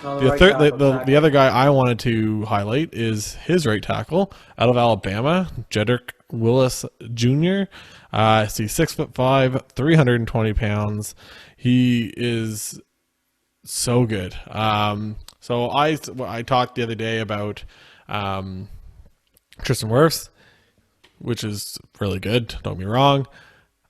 Oh, The right third, tackle, the exactly. other guy I wanted to highlight is his right tackle out of Alabama, Jedrick Willis Jr. He's 6'5", 320 pounds. He is so good. So I talked the other day about um, Tristan Wirfs, which is really good. Don't get me wrong.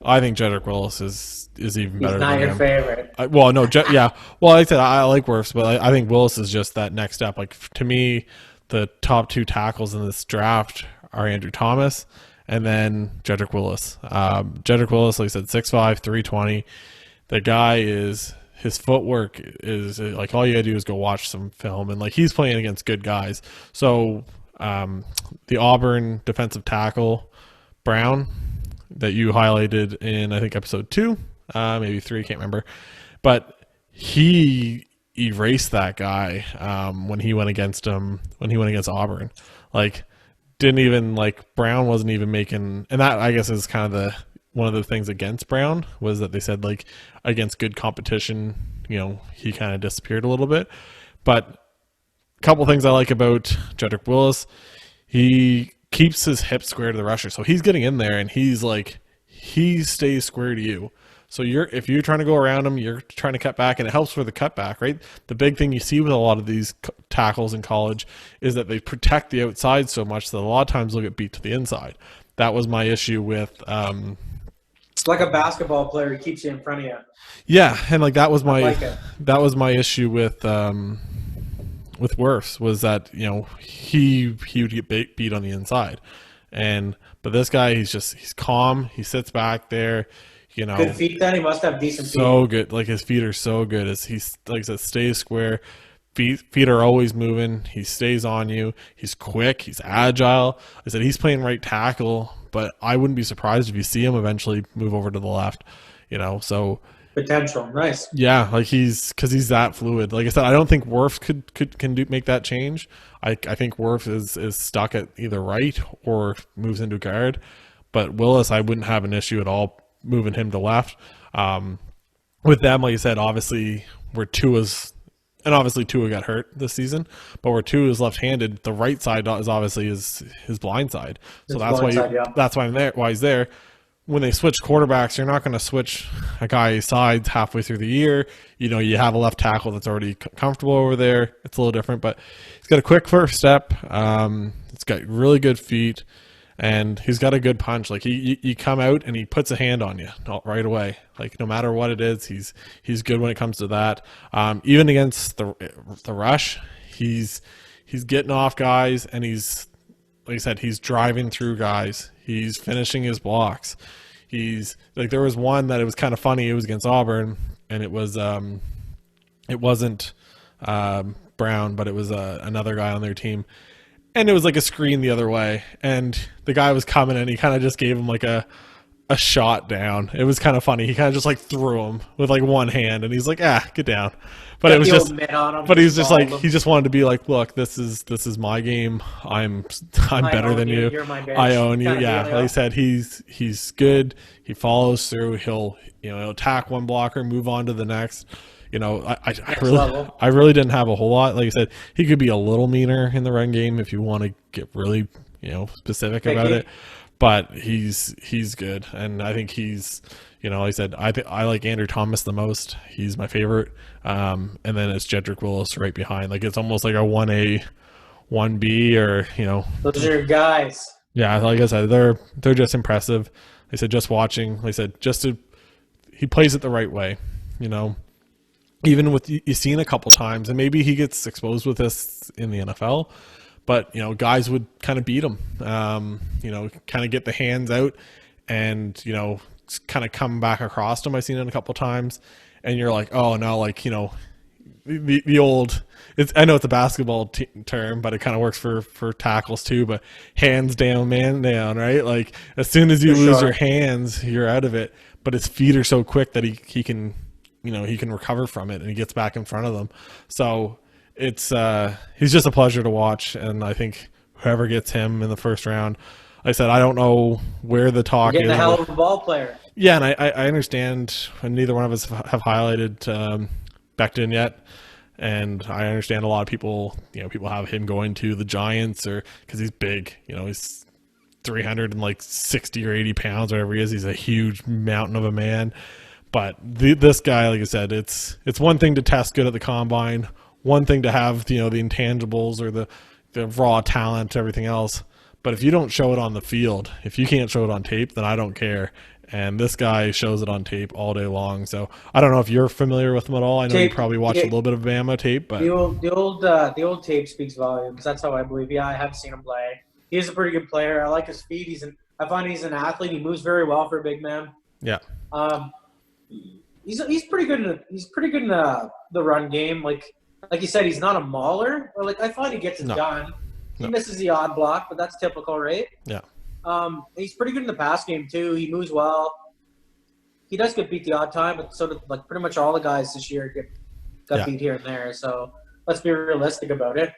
I think Jedrick Willis is even He's better than not your him. favorite. Well, no, yeah. Well, like I said, I like Wirfs, but I think Willis is just that next step. Like to me, the top two tackles in this draft are Andrew Thomas and then Jedrick Willis. Jedrick Willis, like I said, 6'5", 320. The guy is his footwork is like all you gotta do is go watch some film, and like he's playing against good guys. So the Auburn defensive tackle Brown that you highlighted in I think episode 2, maybe 3, can't remember, but he erased that guy when he went against Auburn. Like didn't even like Brown wasn't even making, and that I guess is kind of the one of the things against Brown was that they said like against good competition, he kind of disappeared a little bit. But a couple things I like about Jedrick Willis, he keeps his hips square to the rusher, so he's getting in there and he stays square to you. So if you're trying to go around him, you're trying to cut back, and it helps for the cutback, right? The big thing you see with a lot of these tackles in college is that they protect the outside so much that a lot of times they'll get beat to the inside. That was my issue with It's like a basketball player. He keeps you in front of you. yeah, and like that was I like it. my issue with Wirfs was that he would get beat on the inside, but this guy he's calm, he sits back there. Good feet then? He must have decent feet. So good. Like his feet are so good. As he's like I said, stays square. Feet are always moving. He stays on you. He's quick. He's agile. I said he's playing right tackle, but I wouldn't be surprised if you see him eventually move over to the left. So Potential. Nice. yeah, like he's that fluid. Like I said, I don't think Wirfs can make that change. I think Wirfs is stuck at either right or moves into guard, but Willis I wouldn't have an issue at all moving him to left. With them, like you said, obviously Tua got hurt this season, but where Tua is left-handed, the right side is obviously his blind side. So that's why why he's there. When they switch quarterbacks, you're not going to switch a guy's sides halfway through the year. You have a left tackle that's already comfortable over there. It's a little different, but he's got a quick first step. It's got really good feet. And he's got a good punch. Like you come out and he puts a hand on you right away. Like no matter what it is, he's good when it comes to that. Even against the rush, he's getting off guys, and he's like I said, he's driving through guys. He's finishing his blocks. He's like there was one that it was kind of funny. It was against Auburn, and it wasn't Brown, but it was another guy on their team. And it was like a screen the other way, and the guy was coming, and he kind of just gave him like a shot down. It was kind of funny. He kind of just like threw him with like one hand, and he's like, get down. But it was just, but he's just like, he just wanted to be like, look, this is my game. I'm better than you. You're my bitch. I own you. Kind of Yeah. deal, Like I said, he's good. He follows through. He'll attack one blocker, move on to the next. I really didn't have a whole lot. Like I said, he could be a little meaner in the run game if you want to get really, specific about it. But he's good, and I think he's, like I said, I like Andrew Thomas the most. He's my favorite, and then it's Jedrick Willis right behind. Like it's almost like a 1A, 1B, or Those are your guys. Yeah, like I said, they're just impressive. Like I said, just watching. Like I said, he plays it the right way, Even with you've seen a couple times, and maybe he gets exposed with this in the NFL, but guys would kind of beat him, kind of get the hands out, and kind of come back across him. I've seen it a couple times, and you're like, oh no, like the old. I know it's a basketball term, but it kind of works for tackles too. But hands down, man down, right? Like as soon as you lose your hands, you're out of it. But his feet are so quick that he can. He can recover from it, and he gets back in front of them. So it's he's just a pleasure to watch, and I think whoever gets him in the first round, like I said, I don't know where the talk is. Getting a hell of a ball player. Yeah, and I understand, and neither one of us have highlighted Becton yet, And I understand a lot of people, people have him going to the Giants or because he's big, he's 360 or 80 pounds, whatever he is. He's a huge mountain of a man. But this guy, like I said, it's one thing to test good at the combine, one thing to have, the intangibles or the raw talent, everything else. But if you don't show it on the field, if you can't show it on tape, then I don't care. And this guy shows it on tape all day long. So I don't know if you're familiar with him at all. I know you probably watched a little bit of Bama tape, but the old tape speaks volumes. That's how I believe. Yeah, I have seen him play. He's a pretty good player. I like his speed. I find he's an athlete. He moves very well for a big man. Yeah. He's pretty good. He's pretty good in the run game. Like you said, he's not a mauler. Or I find he gets it done. He misses the odd block, but that's typical, right? Yeah. He's pretty good in the pass game too. He moves well. He does get beat the odd time, but so do pretty much all the guys this year got beat here and there. So let's be realistic about it.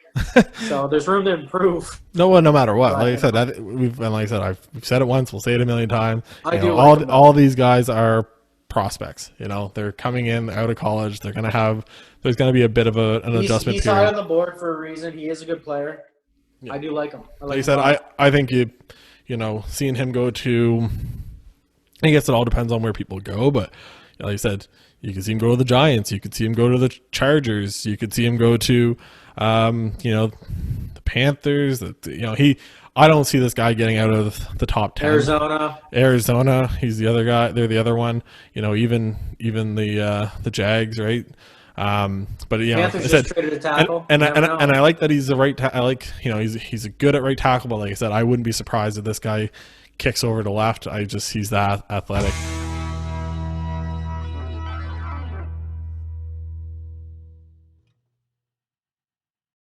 So there's room to improve. No matter what. Like I said, I've said it once. We'll say it a million times. All these guys are prospects. They're coming in out of college. There's going to be a bit of an adjustment he's period. High on the board for a reason. He is a good player. Yeah. I do like him. Like you said, I think seeing him go to, I guess it all depends on where people go, but like I said, you could see him go to the Giants, you could see him go to the Chargers, you could see him go to, the Panthers. I don't see this guy getting out of the top 10. Arizona, he's the other guy. They're the other one. Even the Jags, right? But Panthers just traded a tackle, and I like that he's a right. I like he's good at right tackle. But like I said, I wouldn't be surprised if this guy kicks over to left. He's that athletic.